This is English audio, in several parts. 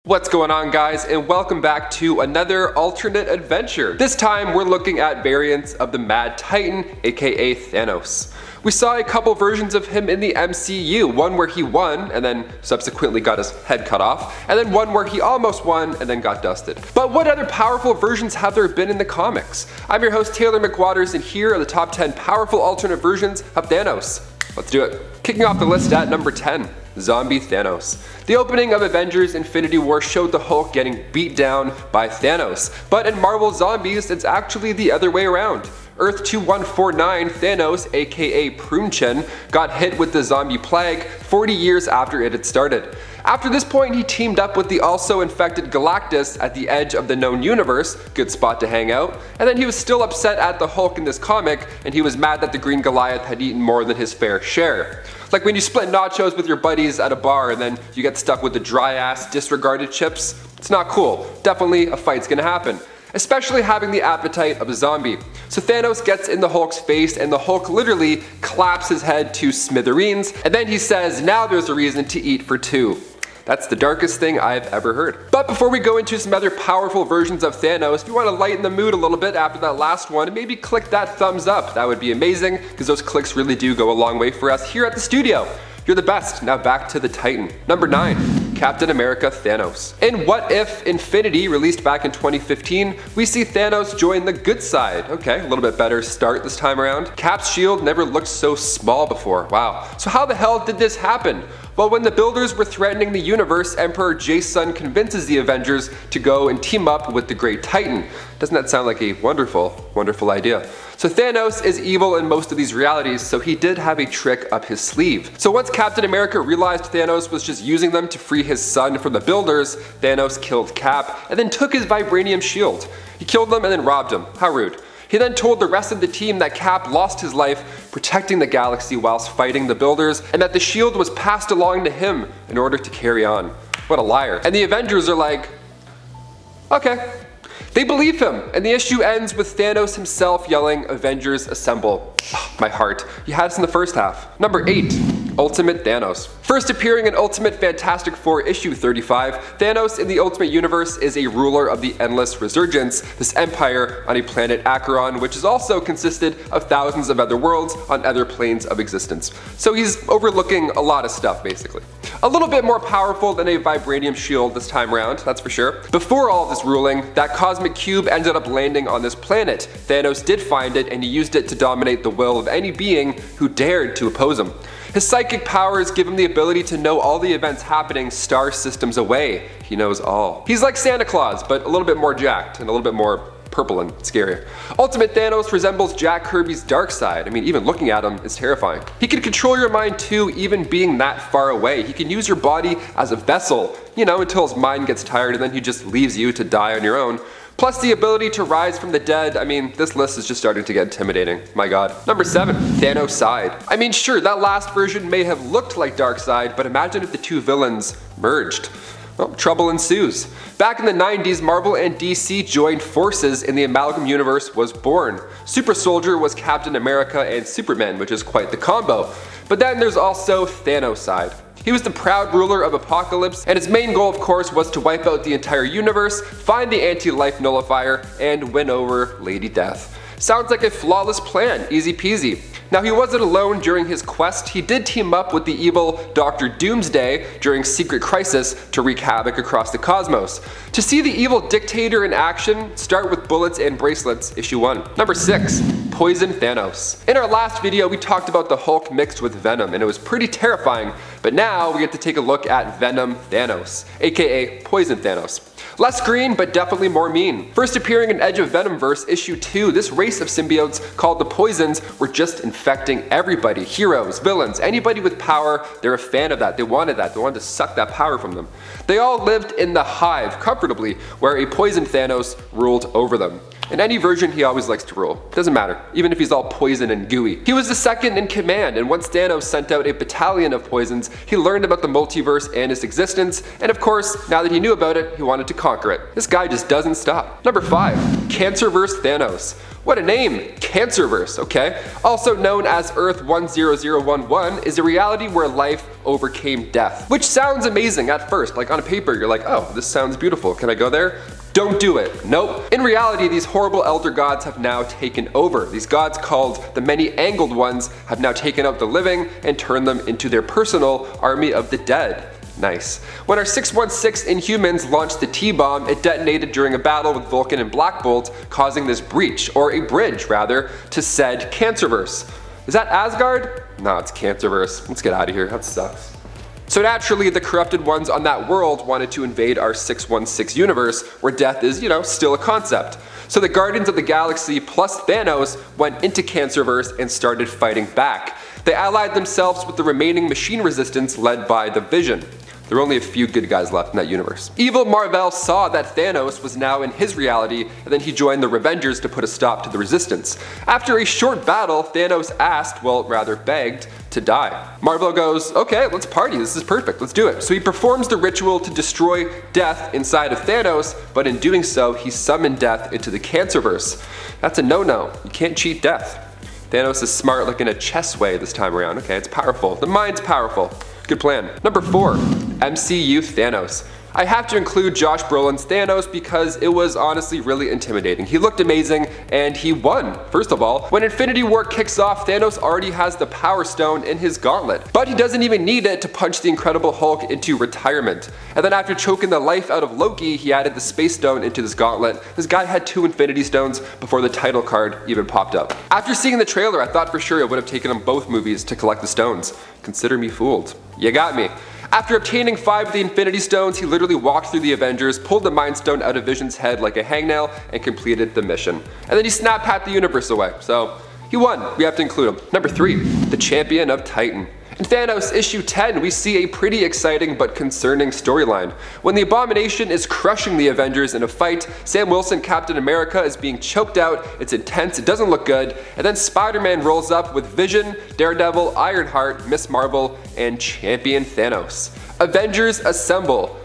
What's going on, guys, and welcome back to another alternate adventure. This time we're looking at variants of the Mad Titan, aka Thanos. We saw a couple versions of him in the MCU, one where he won and then subsequently got his head cut off, and then one where he almost won and then got dusted. But what other powerful versions have there been in the comics? I'm your host Taylor McWaters, and here are the top 10 powerful alternate versions of Thanos. Let's do it. Kicking off the list at number 10. Zombie Thanos. The opening of Avengers Infinity War showed the Hulk getting beat down by Thanos, but in Marvel Zombies it's actually the other way around. Earth 2149 Thanos, aka Prunchen, got hit with the zombie plague 40 years after it had started. After this point, he teamed up with the also infected Galactus at the edge of the known universe, good spot to hang out, and then he was still upset at the Hulk in this comic, and he was mad that the Green Goliath had eaten more than his fair share. Like when you split nachos with your buddies at a bar and then you get stuck with the dry ass disregarded chips. It's not cool. Definitely a fight's gonna happen, especially having the appetite of a zombie. So Thanos gets in the Hulk's face and the Hulk literally claps his head to smithereens, and then he says, "Now there's a reason to eat for two." That's the darkest thing I've ever heard. But before we go into some other powerful versions of Thanos, if you want to lighten the mood a little bit after that last one, maybe click that thumbs up. That would be amazing, because those clicks really do go a long way for us here at the studio. You're the best. Now back to the Titan. Number 9. Captain America Thanos. In What If Infinity, released back in 2015, we see Thanos join the good side. Okay, a little bit better start this time around. Cap's shield never looked so small before. Wow. So how the hell did this happen? Well, when the builders were threatening the universe, Emperor Jason convinces the Avengers to go and team up with the Great Titan. Doesn't that sound like a wonderful, wonderful idea? So Thanos is evil in most of these realities, so he did have a trick up his sleeve. So once Captain America realized Thanos was just using them to free his son from the builders, Thanos killed Cap and then took his vibranium shield. He killed them and then robbed him. How rude. He then told the rest of the team that Cap lost his life protecting the galaxy whilst fighting the builders, and that the shield was passed along to him in order to carry on. What a liar. And the Avengers are like, okay. They believe him, and the issue ends with Thanos himself yelling, "Avengers assemble." Oh, my heart. You had us in the first half. Number 8. Ultimate Thanos. First appearing in Ultimate Fantastic Four issue 35, Thanos in the Ultimate Universe is a ruler of the Endless Resurgence, this empire on a planet Acheron, which is also consisted of thousands of other worlds on other planes of existence. So he's overlooking a lot of stuff, basically. A little bit more powerful than a vibranium shield this time around, that's for sure. Before all this ruling, that cosmic cube ended up landing on this planet. Thanos did find it, and he used it to dominate the will of any being who dared to oppose him. His psychic powers give him the ability to know all the events happening star systems away. He knows all. He's like Santa Claus, but a little bit more jacked and a little bit more purple and scarier. Ultimate Thanos resembles Jack Kirby's Darkseid. I mean, even looking at him is terrifying. He can control your mind too, even being that far away. He can use your body as a vessel, you know, until his mind gets tired and then he just leaves you to die on your own. Plus the ability to rise from the dead. I mean, this list is just starting to get intimidating. My god. Number 7. Thanoseid. I mean, sure, that last version may have looked like Darkseid, but imagine if the two villains merged. Well, trouble ensues. Back in the 90s, Marvel and DC joined forces and the Amalgam Universe was born. Super Soldier was Captain America and Superman, which is quite the combo. But then there's also Thanoseid. He was the proud ruler of Apocalypse, and his main goal, of course, was to wipe out the entire universe, find the anti-life nullifier, and win over Lady Death. Sounds like a flawless plan, easy peasy. Now, he wasn't alone during his quest. He did team up with the evil Dr. Doomsday during Secret Crisis to wreak havoc across the cosmos. To see the evil dictator in action, start with Bullets and Bracelets, issue 1. Number 6. Poison Thanos. In our last video, we talked about the Hulk mixed with Venom, and it was pretty terrifying, but now we get to take a look at Venom Thanos, aka Poison Thanos. Less green, but definitely more mean. First appearing in Edge of Venomverse issue 2, this race of symbiotes called the Poisons were just infecting everybody. Heroes, villains, anybody with power, they're a fan of that. They wanted to suck that power from them. They all lived in the Hive comfortably, where a Poison Thanos ruled over them. In any version, he always likes to rule. Doesn't matter, even if he's all poison and gooey. He was the second in command, and once Thanos sent out a battalion of poisons, he learned about the multiverse and its existence, and of course, now that he knew about it, he wanted to conquer it. This guy just doesn't stop. Number 5. Cancerverse Thanos. What a name! Cancerverse, okay? Also known as Earth 10011 is a reality where life overcame death. Which sounds amazing at first, like on a paper you're like, oh, this sounds beautiful, can I go there? Don't do it. Nope. In reality, these horrible elder gods have now taken over. These gods called the Many-Angled Ones have now taken out the living and turned them into their personal army of the dead. Nice. When our 616 Inhumans launched the T-bomb, it detonated during a battle with Vulcan and Black Bolt, causing this breach, or a bridge rather, to said Cancerverse. Is that Asgard? No, it's Cancerverse. Let's get out of here. That sucks. So naturally, the corrupted ones on that world wanted to invade our 616 universe, where death is, still a concept. So the Guardians of the Galaxy plus Thanos went into Cancerverse and started fighting back. They allied themselves with the remaining machine resistance led by the Vision. There are only a few good guys left in that universe. Evil Marvel saw that Thanos was now in his reality, and then he joined the Revengers to put a stop to the resistance. After a short battle, Thanos asked, well rather begged, to die. Marvel goes, okay, let's party, this is perfect, let's do it. So he performs the ritual to destroy death inside of Thanos, but in doing so, he summoned death into the Cancerverse. That's a no-no, you can't cheat death. Thanos is smart like in a chess way this time around, okay, it's powerful, the mind's powerful. Good plan. Number 4, MCU Thanos. I have to include Josh Brolin's Thanos because it was honestly really intimidating. He looked amazing and he won. First of all, when Infinity War kicks off, Thanos already has the Power Stone in his gauntlet, but he doesn't even need it to punch the Incredible Hulk into retirement. And then after choking the life out of Loki, he added the Space Stone into this gauntlet. This guy had 2 Infinity Stones before the title card even popped up. After seeing the trailer, I thought for sure it would have taken him both movies to collect the stones. Consider me fooled. You got me. After obtaining 5 of the Infinity Stones, he literally walked through the Avengers, pulled the Mind Stone out of Vision's head like a hangnail, and completed the mission. And then he snapped half the universe away, so he won. We have to include him. Number 3, the Champion of Titan. In Thanos issue 10, we see a pretty exciting but concerning storyline. When the Abomination is crushing the Avengers in a fight, Sam Wilson Captain America is being choked out, it's intense, it doesn't look good, and then Spider-Man rolls up with Vision, Daredevil, Ironheart, Miss Marvel, and Champion Thanos. Avengers assemble.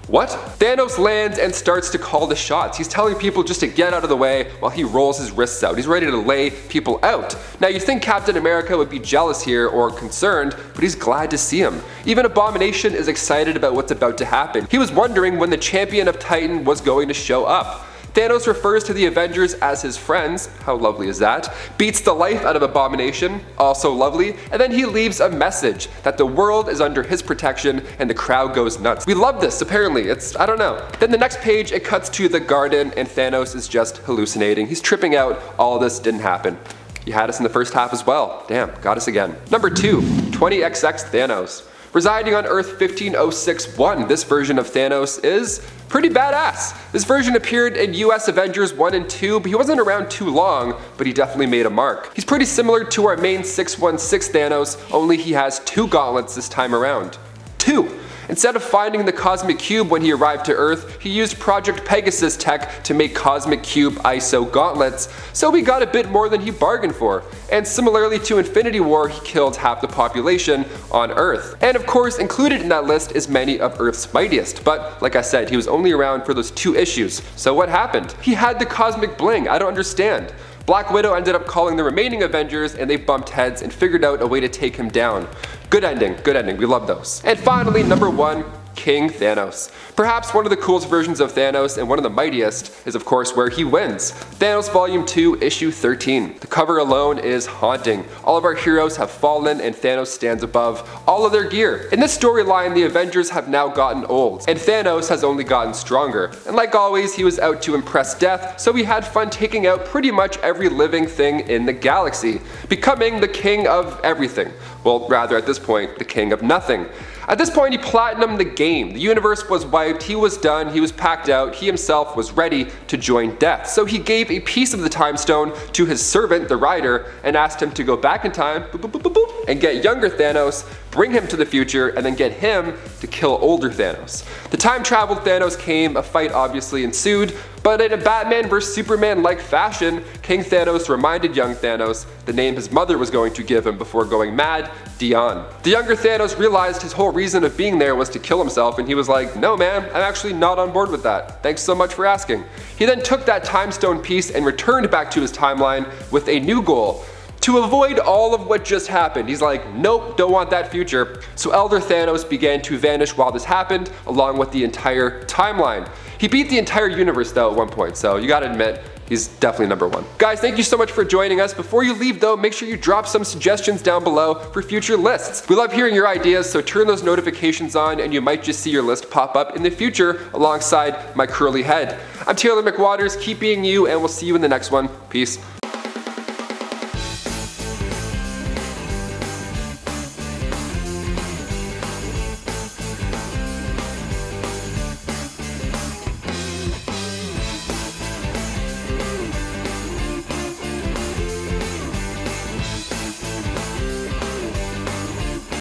What? Thanos lands and starts to call the shots. He's telling people just to get out of the way while he rolls his wrists out. He's ready to lay people out. Now you'd think Captain America would be jealous here or concerned, but he's glad to see him. Even Abomination is excited about what's about to happen. He was wondering when the Champion of Titan was going to show up. Thanos refers to the Avengers as his friends, how lovely is that, beats the life out of Abomination, also lovely, and then he leaves a message that the world is under his protection and the crowd goes nuts. We love this, apparently, I don't know. Then the next page, it cuts to the garden and Thanos is just hallucinating. He's tripping out, all this didn't happen. You had us in the first half as well. Damn, got us again. Number 2, 20XX Thanos. Residing on Earth 15061, this version of Thanos is pretty badass. This version appeared in US Avengers 1 and 2, but he wasn't around too long, but he definitely made a mark. He's pretty similar to our main 616 Thanos, only he has 2 gauntlets this time around. 2! Instead of finding the Cosmic Cube when he arrived to Earth, he used Project Pegasus tech to make Cosmic Cube ISO gauntlets, so we got a bit more than he bargained for. And similarly to Infinity War, he killed half the population on Earth. And of course, included in that list is many of Earth's mightiest, but like I said, he was only around for those 2 issues. So what happened? He had the Cosmic Bling, I don't understand. Black Widow ended up calling the remaining Avengers and they bumped heads and figured out a way to take him down. Good ending, we love those. And finally, number 1, King Thanos. Perhaps one of the coolest versions of Thanos and one of the mightiest is of course where he wins. Thanos Volume 2, Issue 13. The cover alone is haunting. All of our heroes have fallen and Thanos stands above all of their gear. In this storyline, the Avengers have now gotten old, and Thanos has only gotten stronger. And like always, he was out to impress death, so he had fun taking out pretty much every living thing in the galaxy, becoming the king of everything. Well, rather at this point, the king of nothing. At this point, he platinumed the game. The universe was wiped, he was done, he was packed out, he himself was ready to join death. So he gave a piece of the time stone to his servant, the Rider, and asked him to go back in time, boop, boop, boop, boop, boop, and get younger Thanos bring him to the future, and then get him to kill older Thanos. The time-traveled Thanos came, a fight obviously ensued, but in a Batman vs Superman-like fashion, King Thanos reminded young Thanos the name his mother was going to give him before going mad, Dion. The younger Thanos realized his whole reason of being there was to kill himself, and he was like, no man, I'm actually not on board with that. Thanks so much for asking. He then took that time stone piece and returned back to his timeline with a new goal: to avoid all of what just happened. He's like, nope, don't want that future. So Elder Thanos began to vanish while this happened, along with the entire timeline. He beat the entire universe though at one point, so you gotta admit, he's definitely number one. Guys, thank you so much for joining us. Before you leave though, make sure you drop some suggestions down below for future lists. We love hearing your ideas, so turn those notifications on and you might just see your list pop up in the future alongside my curly head. I'm Taylor McWaters, keep being you, and we'll see you in the next one. Peace.